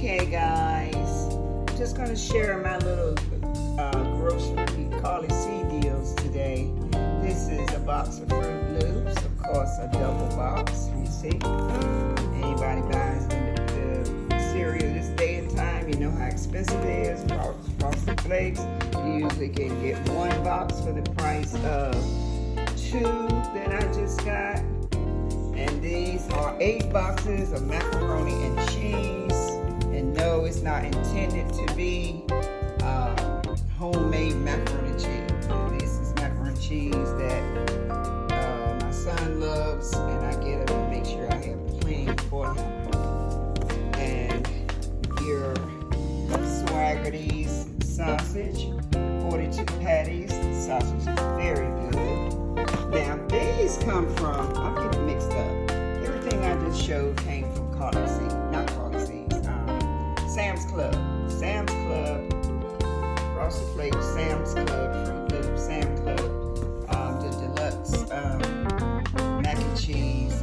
Okay guys, just going to share my little grocery Carly C deals today. This is a box of Fruit Loops, of course a double box, you see. Anybody buys the cereal this day and time, you know how expensive it is. Frosted Flakes, you usually can get one box for the price of two that I just got. And these are 8 boxes of macaroni and cheese. And no, it's not intended to be homemade macaroni and cheese. This is macaroni and cheese that my son loves, and I get it to make sure I have plenty for him. And your Swaggerty's sausage, 42 patties. The sausage is very good. Now these come from, I'm getting mixed up. Everything I just showed came from Carly C, not Carly C, Sam's Club. Sam's Club, Frosted Flakes, Sam's Club, Fruit Loops, Sam's Club, the deluxe mac and cheese,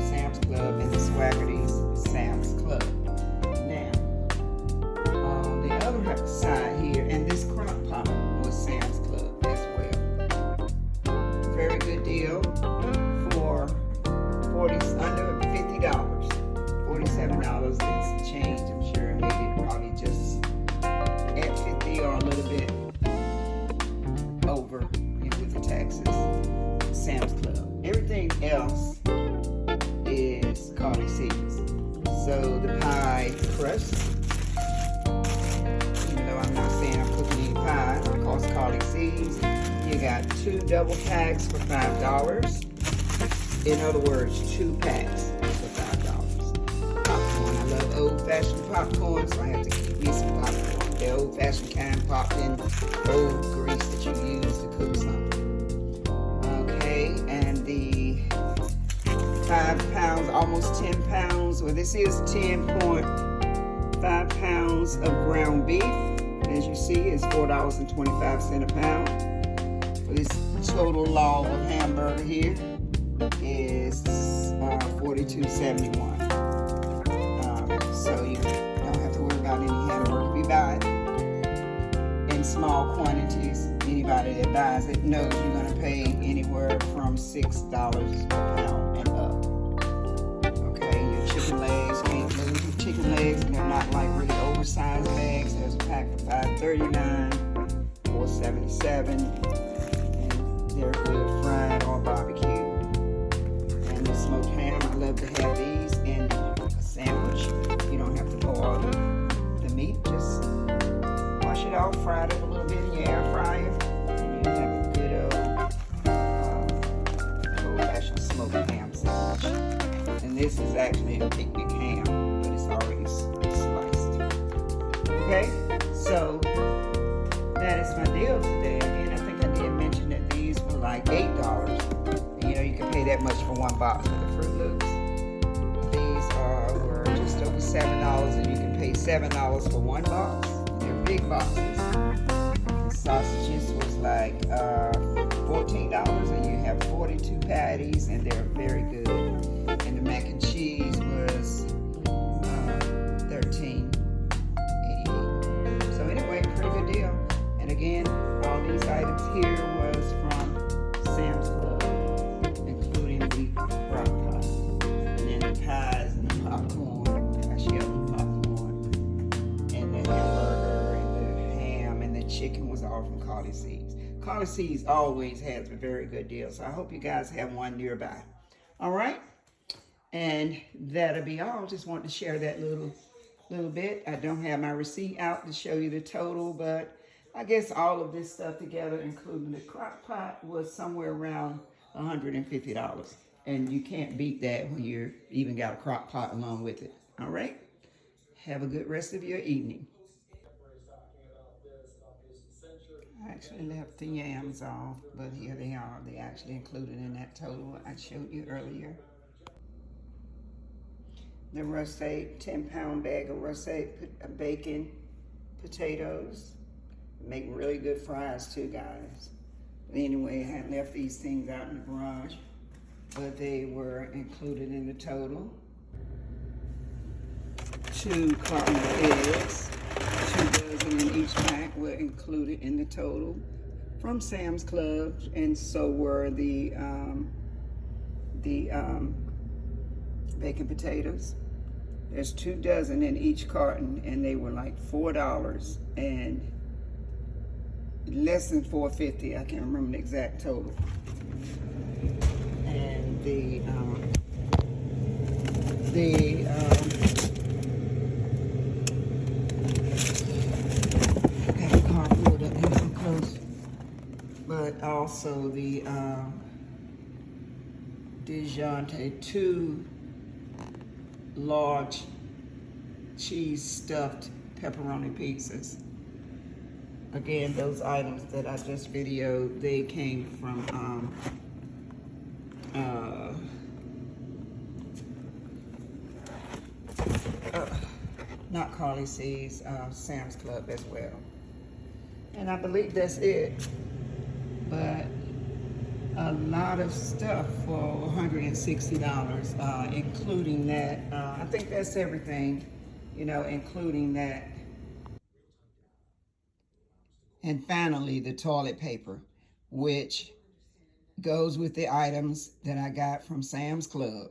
Sam's Club, and the Swaggerty's Sam's Club. Now, on the other side here, and this crock pot was Sam's Club as well. Very good deal for under $50, $47 and some change. I'm sure it made it probably just at 50 or a little bit over with the taxes. Sam's Club. Everything else is Carly C's. So the pie crust, even though I'm not saying I'm cooking any pie, it costs Carly C's. You got 2 double packs for $5. In other words, 2 packs for $5. Popcorn, I love old-fashioned popcorn, so I have to keep me some popcorn. The old-fashioned kind popped in old grease that you use to cook something. Okay, and the 5 pounds, almost 10 pounds, well this is 10.5 pounds of ground beef. As you see, it's $4.25 a pound. For this total log of hamburger here is $42.71. So you don't have to worry about any handwork. If you buy it in small quantities, anybody that buys it knows you're going to pay anywhere from $6 a pound and up. Okay, your chicken legs, you can't lose your chicken legs, and they're not like really oversized bags. There's a pack for $5.39, $4.77, and they're good fried or barbecue. And the smoked ham, I love to have these in a sandwich. You don't have to boil the meat, just wash it off, fry it up a little bit in your air fryer, and you have a good old-fashioned smoked ham sandwich. And this is actually a picnic ham, but it's already sliced. Okay, so that is my deal today. Again, I think I did mention that these were like $8. You know, you can pay that much for one box of the Fruit Loops. These were just over $7, and you can pay $7 for one box. They're big boxes. The sausages was like $14, and you have 42 patties, and they're very good. And the mac and cheese was $13.88. So anyway, pretty good deal. And again, all these items here was from Sam's Club, including the crock pot, and then the pies and the popcorn, actually the popcorn, and the hamburger and the ham and the chicken was all from Carly C's. Carly C's always has a very good deal, so I hope you guys have one nearby. All right, and that'll be all. Just wanted to share that little bit. I don't have my receipt out to show you the total, but I guess all of this stuff together, including the crock pot, was somewhere around $150. And you can't beat that when you even got a crock pot along with it. All right? Have a good rest of your evening. I actually left the yams off, but here they are. They actually included in that total I showed you earlier. The russet 10-pound bag of russet bacon, potatoes. Make really good fries too, guys. But anyway, I had left these things out in the garage, but they were included in the total. 2 carton of eggs. 2 dozen in each pack were included in the total from Sam's Club, and so were the baked potatoes. There's 2 dozen in each carton, and they were like $4 and less than $4.50. I can't remember the exact total. And got the cardboard up here so close, but also the DeJounte 2 large cheese stuffed pepperoni pizzas. Again, those items that I just videoed, they came from not Carly C's, Sam's Club as well. And I believe that's it. But a lot of stuff for $160, including that. I think that's everything, you know, including that. And finally, the toilet paper, which goes with the items that I got from Sam's Club.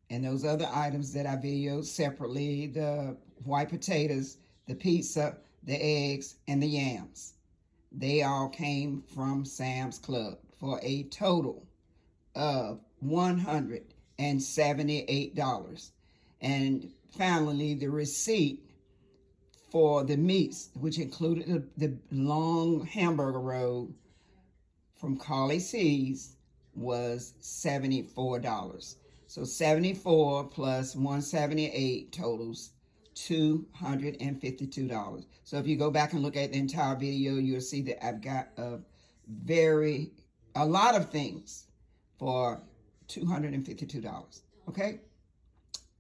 And those other items that I videoed separately, the white potatoes, the pizza, the eggs, and the yams. They all came from Sam's Club for a total of $178. And finally, the receipt for the meats, which included the long hamburger roll from Carly C's, was $74. So 74 plus 178 totals $252. So if you go back and look at the entire video, you'll see that I've got a lot of things for $252. Okay?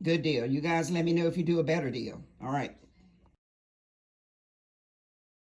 Good deal. You guys let me know if you do a better deal. All right.